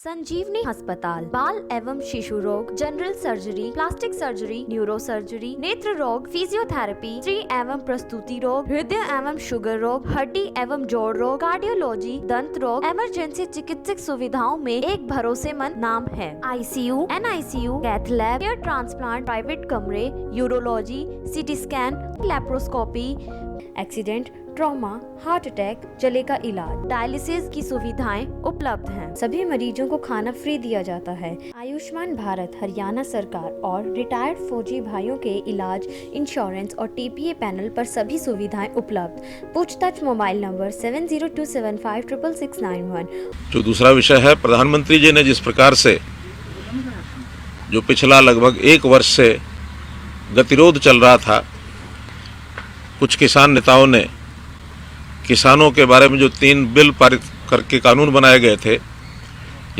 संजीवनी अस्पताल बाल एवं शिशु रोग, general surgery, plastic surgery, neuro surgery, नेत्र रोग, फिजियोथेरेपी, स्त्री एवं प्रसूति रोग, हृदय एवं शुगर रोग, हड्डी एवं जोड़ रोग, कार्डियोलॉजी, दंत रोग, इमरजेंसी चिकित्सक सुविधाओं में एक भरोसेमंद नाम है। ICU, NICU, cath lab, hair transplant, private कमरे, urology, CT scan, laparoscopy, accident, trauma, heart attack, जले का इलाज, डायलिसिस की सुविधाएं उपलब्ध हैं। सभी मरीजों को खाना फ्री दिया जाता है। आयुष्मान भारत हरियाणा सरकार और रिटायर्ड फौजी भाइयों के इलाज, इंश्योरेंस और TPA पैनल पर सभी सुविधाएं उपलब्ध। पूछताछ मोबाइल नंबर 7027566691। जो दूसरा विषय है, प्रधानमंत्री जी ने जिस प्रकार से जो पिछला लगभग 1 वर्ष से गतिरोध चल रहा था, कुछ किसान नेताओं ने किसानों के बारे में जो 3 बिल पारित करके कानून बनाए गए थे,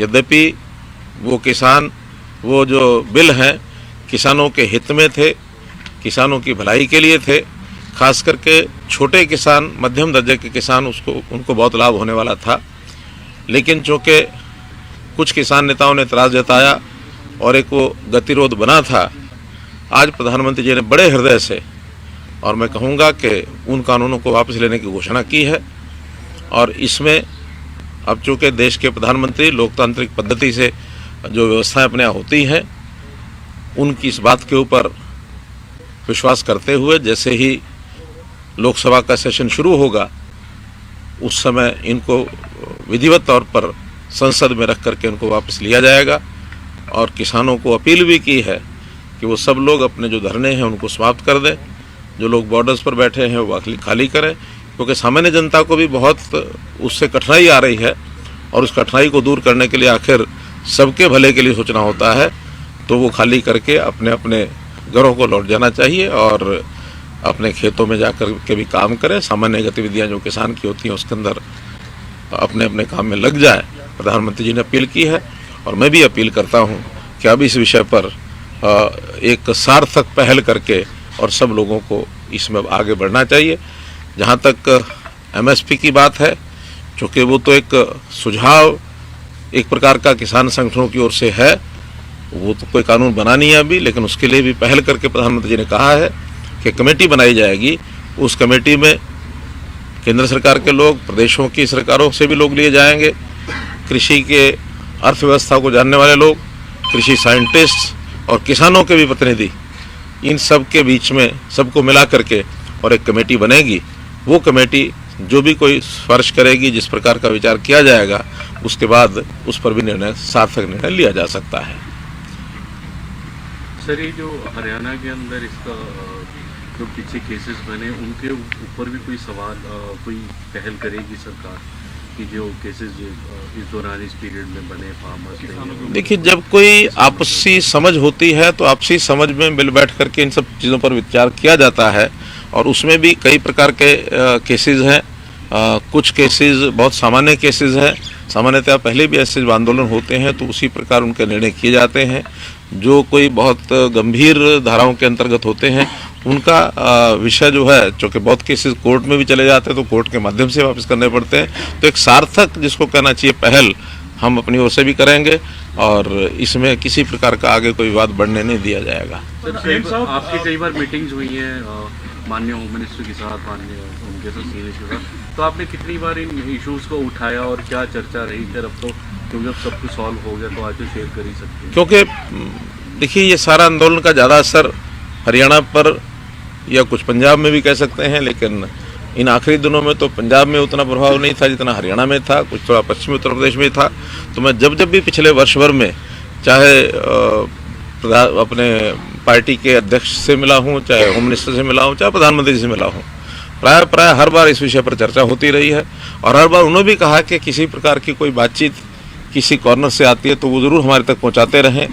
यद्यपि वो जो बिल हैं किसानों के हित में थे, किसानों की भलाई के लिए थे। खास करके छोटे किसान, मध्यम दर्जे के किसान उनको बहुत लाभ होने वाला था। लेकिन चूँकि कुछ किसान नेताओं ने एतराज़ जताया और एक वो गतिरोध बना था, आज प्रधानमंत्री जी ने बड़े हृदय से, और मैं कहूँगा कि उन कानूनों को वापस लेने की घोषणा की है। और इसमें अब चूँकि देश के प्रधानमंत्री लोकतांत्रिक पद्धति से जो व्यवस्थाएं अपने यहाँ होती हैं, उनकी इस बात के ऊपर विश्वास करते हुए जैसे ही लोकसभा का सेशन शुरू होगा, उस समय इनको विधिवत तौर पर संसद में रख करके इनको वापस लिया जाएगा। और किसानों को अपील भी की है कि वो सब लोग अपने जो धरने हैं उनको समाप्त कर दें, जो लोग बॉर्डर्स पर बैठे हैं वो खाली करें, क्योंकि सामान्य जनता को भी बहुत उससे कठिनाई आ रही है। और उस कठिनाई को दूर करने के लिए आखिर सबके भले के लिए सोचना होता है, तो वो खाली करके अपने अपने घरों को लौट जाना चाहिए और अपने खेतों में जाकर के भी काम करें। सामान्य गतिविधियां जो किसान की होती हैं उसके अंदर अपने अपने काम में लग जाए। प्रधानमंत्री जी ने अपील की है और मैं भी अपील करता हूँ कि अब इस विषय पर एक सार्थक पहल करके और सब लोगों को इसमें आगे बढ़ना चाहिए। जहाँ तक MSP की बात है, चूँकि वो तो एक सुझाव एक प्रकार का किसान संगठनों की ओर से है, वो तो कोई कानून बना नहीं है अभी, लेकिन उसके लिए भी पहल करके प्रधानमंत्री जी ने कहा है कि कमेटी बनाई जाएगी। उस कमेटी में केंद्र सरकार के लोग, प्रदेशों की सरकारों से भी लोग लिए जाएंगे, कृषि के अर्थव्यवस्था को जानने वाले लोग, कृषि साइंटिस्ट और किसानों के भी प्रतिनिधि, इन सब के बीच में सबको मिला करके और एक कमेटी बनेगी। वो कमेटी जो भी कोई सिफारिश करेगी, जिस प्रकार का विचार किया जाएगा, उसके बाद उस पर भी सार्थक निर्णय लिया जा सकता है। सर, ये जो हरियाणा के अंदर इसका जो पीछे केसेस बने, उनके ऊपर भी कोई सवाल, कोई पहल करेगी सरकार कि जो केसेस इस दौरान इस पीरियड में बने फार्मर्स? देखिए, जब कोई आपसी समझ होती है तो आपसी समझ में मिल बैठ करके इन सब चीज़ों पर विचार किया जाता है। और उसमें भी कई प्रकार के केसेस हैं। कुछ केसेस बहुत सामान्य केसेस हैं, सामान्यतः पहले भी ऐसे आंदोलन होते हैं तो उसी प्रकार उनके निर्णय किए जाते हैं। जो कोई बहुत गंभीर धाराओं के अंतर्गत होते हैं, उनका विषय जो है, चूँकि बहुत केसेस कोर्ट में भी चले जाते हैं तो कोर्ट के माध्यम से वापस करने पड़ते हैं। तो एक सार्थक, जिसको कहना चाहिए, पहल हम अपनी ओर से भी करेंगे और इसमें किसी प्रकार का आगे कोई विवाद बढ़ने नहीं दिया जाएगा। आपकी कई बार मीटिंग्स हुई हैं माननीय होम मिनिस्टर के साथ, माननीय उनके साथ, सीनियर के साथ, तो आपने कितनी बार इन इश्यूज़ को उठाया और क्या चर्चा रही? फिर अब तो क्योंकि अब सब कुछ सॉल्व हो गया तो आज तो शेयर कर ही सकते हैं। क्योंकि देखिए, ये सारा आंदोलन का ज़्यादा असर हरियाणा पर या कुछ पंजाब में भी कह सकते हैं, लेकिन इन आखिरी दिनों में तो पंजाब में उतना प्रभाव नहीं था जितना हरियाणा में था, कुछ थोड़ा पश्चिमी उत्तर प्रदेश में था। तो मैं जब भी पिछले वर्ष भर में चाहे अपने पार्टी के अध्यक्ष से मिला हूँ, चाहे होम मिनिस्टर से मिला हूँ, चाहे प्रधानमंत्री से मिला हूँ, प्राय हर बार इस विषय पर चर्चा होती रही है। और हर बार उन्होंने भी कहा कि किसी प्रकार की कोई बातचीत किसी कॉर्नर से आती है तो वो ज़रूर हमारे तक पहुँचाते रहें।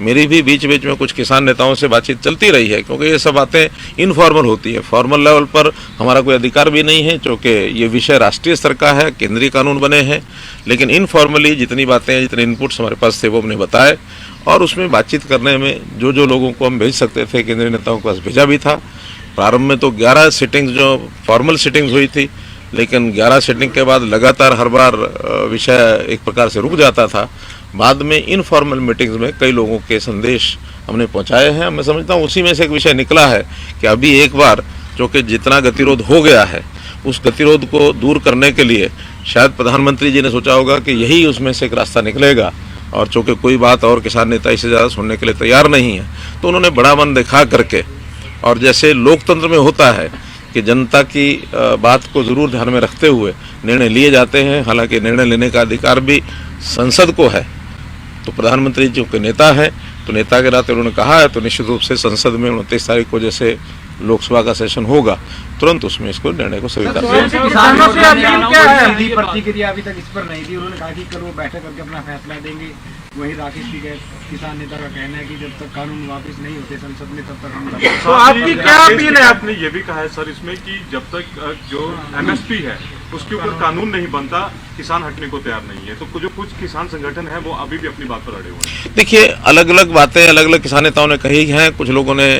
मेरी भी बीच बीच में कुछ किसान नेताओं से बातचीत चलती रही है, क्योंकि ये सब बातें इनफॉर्मल होती है। फॉर्मल लेवल पर हमारा कोई अधिकार भी नहीं है, क्योंकि ये विषय राष्ट्रीय स्तर का है, केंद्रीय कानून बने हैं। लेकिन इनफॉर्मली जितनी बातें हैं, जितने इनपुट्स हमारे पास थे, वो हमने बताए और उसमें बातचीत करने में जो लोगों को हम भेज सकते थे, केंद्रीय नेताओं के पास भेजा भी था। प्रारंभ में तो 11 सिटिंग्स जो फॉर्मल सिटिंग्स हुई थी, लेकिन 11 सिटिंग के बाद लगातार हर बार विषय एक प्रकार से रुक जाता था बाद में इनफॉर्मल मीटिंग्स में कई लोगों के संदेश हमने पहुंचाए हैं। मैं समझता हूं उसी में से एक विषय निकला है कि अभी एक बार जो कि जितना गतिरोध हो गया है उस गतिरोध को दूर करने के लिए शायद प्रधानमंत्री जी ने सोचा होगा कि यही उसमें से एक रास्ता निकलेगा, और चूँकि कोई बात और किसान नेता इससे ज़्यादा सुनने के लिए तैयार नहीं है, तो उन्होंने बड़ा मन दिखा करके, और जैसे लोकतंत्र में होता है कि जनता की बात को ज़रूर ध्यान में रखते हुए निर्णय लिए जाते हैं, हालांकि निर्णय लेने का अधिकार भी संसद को है, तो प्रधानमंत्री जी के नेता हैं, तो नेता के नाते उन्होंने कहा है, तो निश्चित रूप से संसद में 29 तारीख को जैसे लोकसभा का सेशन होगा तुरंत उसमें इसको निर्णय को स्वीकार सीधी प्रतिक्रिया अभी तक इस पर नहीं थी। उन्होंने कहा कि कल वो बैठक करके अपना फैसला देंगे। वही राकेश भी गए, किसान नेता का कहना है कि जब तक कानून वापस नहीं होते संसद में तब तक हम तो आपकी क्या अपील है? आपने ये भी कहा है सर इसमें कि जब तक जो एमएसपी है उसके ऊपर कानून नहीं बनता किसान हटने को तैयार नहीं है। तो जो कुछ किसान संगठन है वो अभी भी अपनी बात पर अड़े हुए हैं। देखिए, अलग अलग बातें अलग अलग किसान नेताओं ने कही हैं। कुछ लोगों ने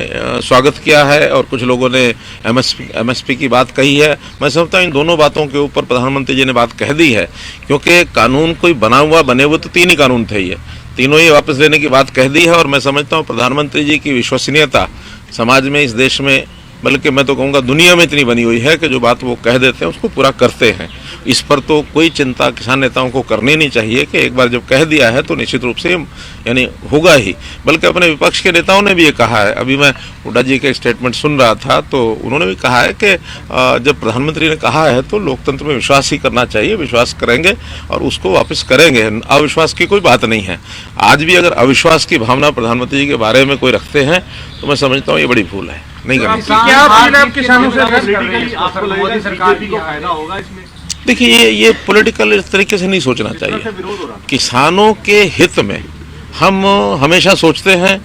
स्वागत किया है और कुछ लोगों ने एमएसपी की बात कही है। मैं समझता हूँ इन दोनों बातों के ऊपर प्रधानमंत्री जी ने बात कह दी है, क्योंकि कानून कोई बने हुए तो 3 ही कानून थे, ये तीनों ही वापस लेने की बात कह दी है। और मैं समझता हूँ प्रधानमंत्री जी की विश्वसनीयता समाज में, इस देश में, बल्कि मैं तो कहूँगा दुनिया में इतनी बनी हुई है कि जो बात वो कह देते हैं उसको पूरा करते हैं। इस पर तो कोई चिंता किसान नेताओं को करनी नहीं चाहिए कि एक बार जब कह दिया है तो निश्चित रूप से यानी होगा ही। बल्कि अपने विपक्ष के नेताओं ने भी ये कहा है, अभी मैं हुड्डा जी के स्टेटमेंट सुन रहा था तो उन्होंने भी कहा है कि जब प्रधानमंत्री ने कहा है तो लोकतंत्र में विश्वास ही करना चाहिए, विश्वास करेंगे और उसको वापस करेंगे। अविश्वास की कोई बात नहीं है। आज भी अगर अविश्वास की भावना प्रधानमंत्री जी के बारे में कोई रखते हैं तो मैं समझता हूँ ये बड़ी भूल है, नहीं करनी चाहिए। क्या अपील है किसानों से? मोदी सरकार को फायदा होगा इसमें? देखिए, ये पॉलिटिकल इस तरीके से नहीं सोचना चाहिए। किसानों के हित में हम हमेशा सोचते हैं,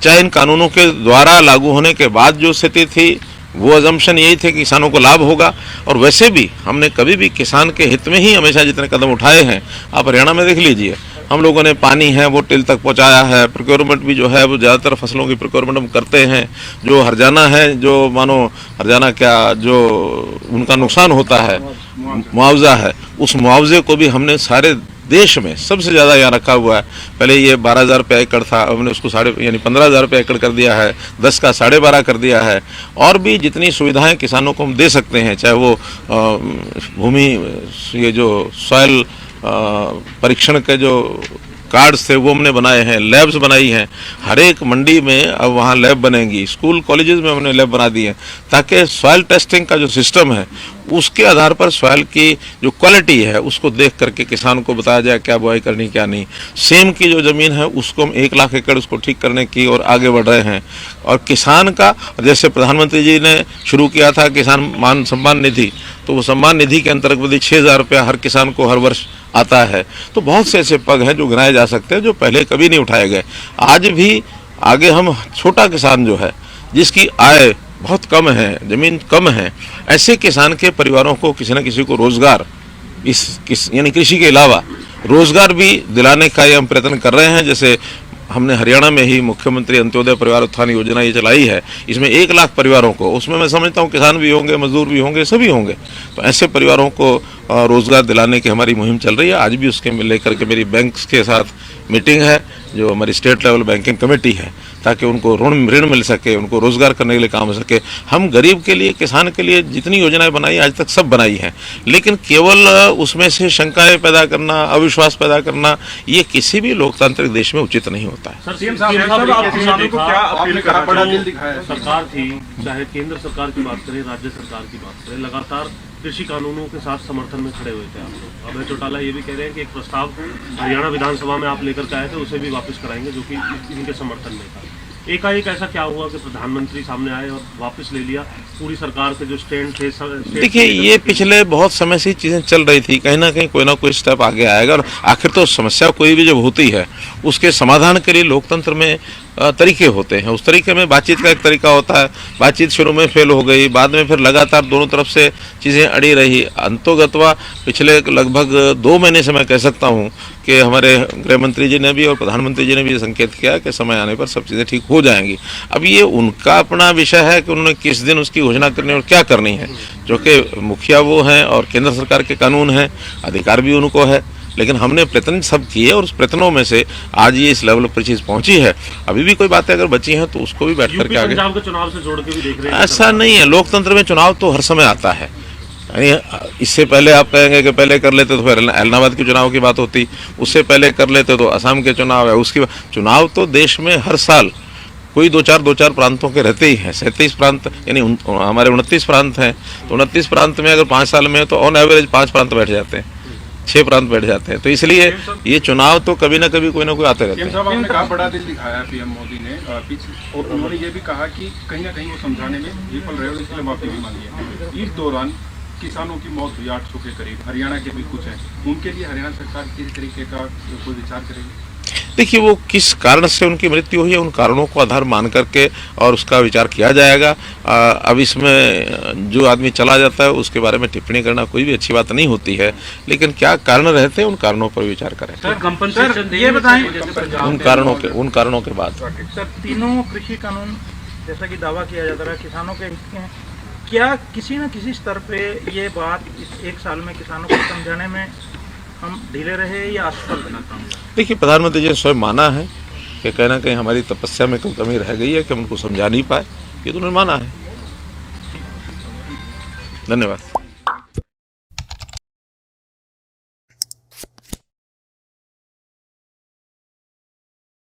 चाहे इन कानूनों के द्वारा लागू होने के बाद जो स्थिति थी वो अजम्पशन यही थे कि किसानों को लाभ होगा, और वैसे भी हमने कभी भी किसान के हित में ही हमेशा जितने कदम उठाए हैं, आप हरियाणा में देख लीजिए, हम लोगों ने पानी है वो टिल तक पहुंचाया है। प्रोक्योरमेंट भी जो है वो ज़्यादातर फसलों की प्रोक्योरमेंट हम करते हैं। जो हरजाना है, जो मानो हरजाना क्या, जो उनका नुकसान होता है, मुआवजा है, उस मुआवजे को भी हमने सारे देश में सबसे ज़्यादा यहाँ रखा हुआ है। पहले ये 12,000 रुपये एकड़ था, हमने उसको 15,000 रुपये एकड़ कर दिया है, 10 का 12.5 कर दिया है। और भी जितनी सुविधाएं किसानों को हम दे सकते हैं, चाहे वो भूमि, ये जो सॉइल परीक्षण के जो कार्ड्स थे वो हमने बनाए हैं, लैब्स बनाई हैं। हर एक मंडी में अब वहाँ लैब बनेंगी, स्कूल कॉलेजेस में हमने लैब बना दी है, ताकि सॉइल टेस्टिंग का जो सिस्टम है उसके आधार पर सॉइल की जो क्वालिटी है उसको देख करके किसान को बताया जाए क्या बुआई करनी क्या नहीं। सेम की जो ज़मीन है उसको हम 1 लाख एकड़ उसको ठीक करने की और आगे बढ़ रहे हैं। और किसान का, जैसे प्रधानमंत्री जी ने शुरू किया था किसान मान सम्मान निधि, तो वो सम्मान निधि के अंतर्गत 6,000 रुपया हर किसान को हर वर्ष आता है। तो बहुत से ऐसे पग हैं जो गिनाए जा सकते हैं जो पहले कभी नहीं उठाए गए। आज भी आगे हम छोटा किसान जो है, जिसकी आय बहुत कम है, ज़मीन कम है, ऐसे किसान के परिवारों को किसी न किसी को रोज़गार, यानी कृषि के अलावा रोज़गार भी दिलाने का ये हम प्रयत्न कर रहे हैं। जैसे हमने हरियाणा में ही मुख्यमंत्री अंत्योदय परिवार उत्थान योजना ये चलाई है, इसमें 1 लाख परिवारों को, उसमें मैं समझता हूँ किसान भी होंगे, मजदूर भी होंगे, सभी होंगे, तो ऐसे परिवारों को रोज़गार दिलाने की हमारी मुहिम चल रही है। आज भी उसके लेकर के मेरी बैंक्स के साथ मीटिंग है, जो हमारी स्टेट लेवल बैंकिंग कमेटी है, ताकि उनको ऋण मिल सके, उनको रोज़गार करने के लिए काम हो सके। हम गरीब के लिए, किसान के लिए जितनी योजनाएं बनाई आज तक सब बनाई हैं, लेकिन केवल उसमें से शंकाएं पैदा करना, अविश्वास पैदा करना, ये किसी भी लोकतांत्रिक देश में उचित नहीं होता है। सरकार थी, चाहे केंद्र सरकार की बात करें, राज्य सरकार की बात करें, लगातार कृषि कानूनों के साथ समर्थन में खड़े हुए थे आप लोग। अभय चौटाला ये भी कह रहे हैं कि एक प्रस्ताव हरियाणा विधानसभा में आप लेकर के आए थे, उसे भी वापस कराएंगे, जो कि इनके समर्थन में था। एकाएक ऐसा क्या हुआ कि प्रधानमंत्री सामने आए और वापस ले लिया? पूरी सरकार के जो स्टैंड थे, देखिए ये पिछले बहुत समय से चीज़ें चल रही थी, कहीं ना कहीं कोई ना कोई स्टेप आगे आएगा। और आखिर तो समस्या कोई भी जब होती है उसके समाधान के लिए लोकतंत्र में तरीके होते हैं। उस तरीके में बातचीत का एक तरीका होता है। बातचीत शुरू में फेल हो गई, बाद में फिर लगातार दोनों तरफ से चीज़ें अड़ी रही। अंतोगत्वा पिछले लगभग 2 महीने से मैं कह सकता हूँ कि हमारे गृह मंत्री जी ने भी और प्रधानमंत्री जी ने भी ये संकेत किया कि समय आने पर सब चीज़ें ठीक हो जाएंगी। अब ये उनका अपना विषय है कि उन्होंने किस दिन उसकी घोषणा करनी और क्या करनी है, जो कि मुखिया वो हैं और केंद्र सरकार के कानून हैं, अधिकार भी उनको है। लेकिन हमने प्रयत्न सब किए और उस प्रयत्नों में से आज ये इस लेवल पर चीज़ पहुंची है। अभी भी कोई बातें अगर बची हैं तो उसको भी बैठ करके आगे, पंजाब के चुनाव से जोड़ के भी देख रहे हैं। ऐसा नहीं है, लोकतंत्र में चुनाव तो हर समय आता है। यानी इससे पहले आप कहेंगे कि पहले कर लेते तो फिर इलाहाबाद के चुनाव की बात होती, उससे पहले कर लेते तो असम के चुनाव है, उसकी चुनाव तो देश में हर साल कोई दो चार प्रांतों के रहते ही हैं। 37 प्रांत यानी हमारे 29 प्रांत हैं, तो 29 प्रांत में अगर 5 साल में तो ऑन एवरेज 5 प्रांत बैठ जाते हैं, 6 प्रांत बैठ जाते हैं। तो इसलिए ये चुनाव तो कभी ना कभी कोई ना कोई आते रहते हैं। साहब, आपने कहा बड़ा दिल दिखाया पीएम मोदी ने और उन्होंने ये भी कहा कि कहीं ना कहीं वो समझाने में विफल रहे और इसलिए माफी भी मांगी है। इस दौरान किसानों की मौत हुई 800 के करीब, हरियाणा के भी कुछ हैं, उनके लिए हरियाणा सरकार किसी तरीके का कोई विचार करेगी? देखिए, वो किस कारण से उनकी मृत्यु हुई है उन कारणों को आधार मान करके और उसका विचार किया जाएगा। अब इसमें जो आदमी चला जाता है उसके बारे में टिप्पणी करना कोई भी अच्छी बात नहीं होती है, लेकिन क्या कारण रहते हैं उन कारणों पर विचार करें। कंपनसेशन ये बताएं, उन कारणों के बाद सर, तीनों कृषि कानून जैसा कि दावा किया जाता रहा किसानों के हित के हैं, क्या किसी न किसी स्तर पे ये बात इस 1 साल में किसानों को समझाने में हम ढीले रहे या असफल बना काम? देखिए, प्रधानमंत्री जी ने स्वयं माना है कि कहीं ना कहीं हमारी तपस्या में कोई कमी रह गई है कि हम उनको समझा नहीं पाए, ये तो उन्होंने माना है। धन्यवाद।